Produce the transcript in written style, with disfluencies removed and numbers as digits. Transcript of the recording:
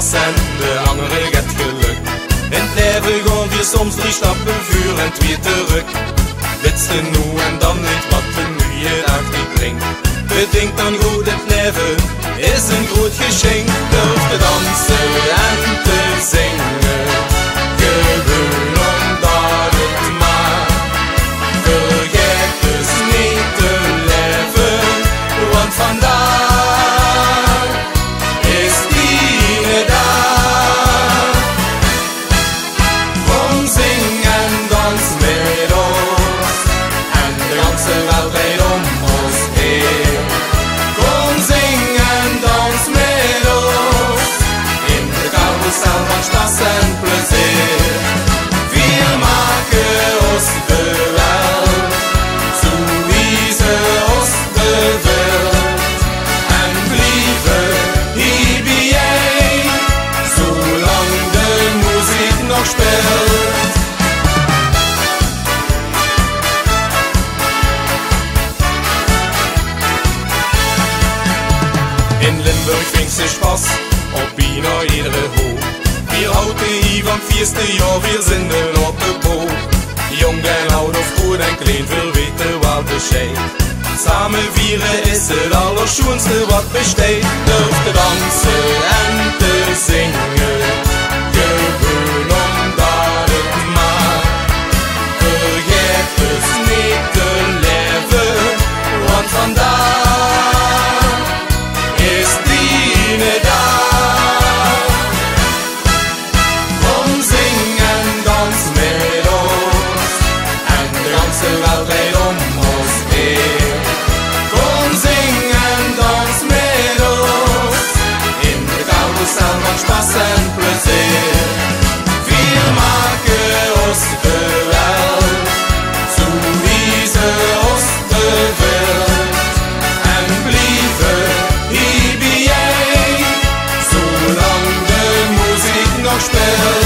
Spaß en de andere het geluk. In het leven gaan we soms 3 stappen voor en 2 terug. Witste nu en dan niet wat de nieuwe dag niet brengt. Bedenk dan goed, het leven is een groot geschenk. Durf te dansen en te zingen, gewoon omdat het maar. Vergeet dus niet te leven, want vandaag is die dag. Kom, zing en dans met ons en de ganze wereld draait om ons heen. Kom, zing en dans met ons in de carousel van Spaß en plezier. Wir maken ons de wereld, zo wie ze ons de wereld, en blijven hier bij, zolang de muziek nog speelt. In Limburg vindt ze Spaß op bijna iedere hoek. Wir houden hier van 4e jaar, wir sind op de boot. Jong en oud of goed en klein, veel weten wat bescheid. Samen vieren is het allerschoonste wat besteedt. Durf te dansen en te zingen, gewoon omdat het maar. Vergeet dus niet te leven, want vandaag is die dag. Kom, zing en dans met ons en de ganze wereld draait om ons heen. Kom, zing en dans met ons in de carousel van Spaß en plezier. Wir maken ons de wereld, zo wie ze ons de wereld, en blijven hier bij, zolang de muziek nog speelt.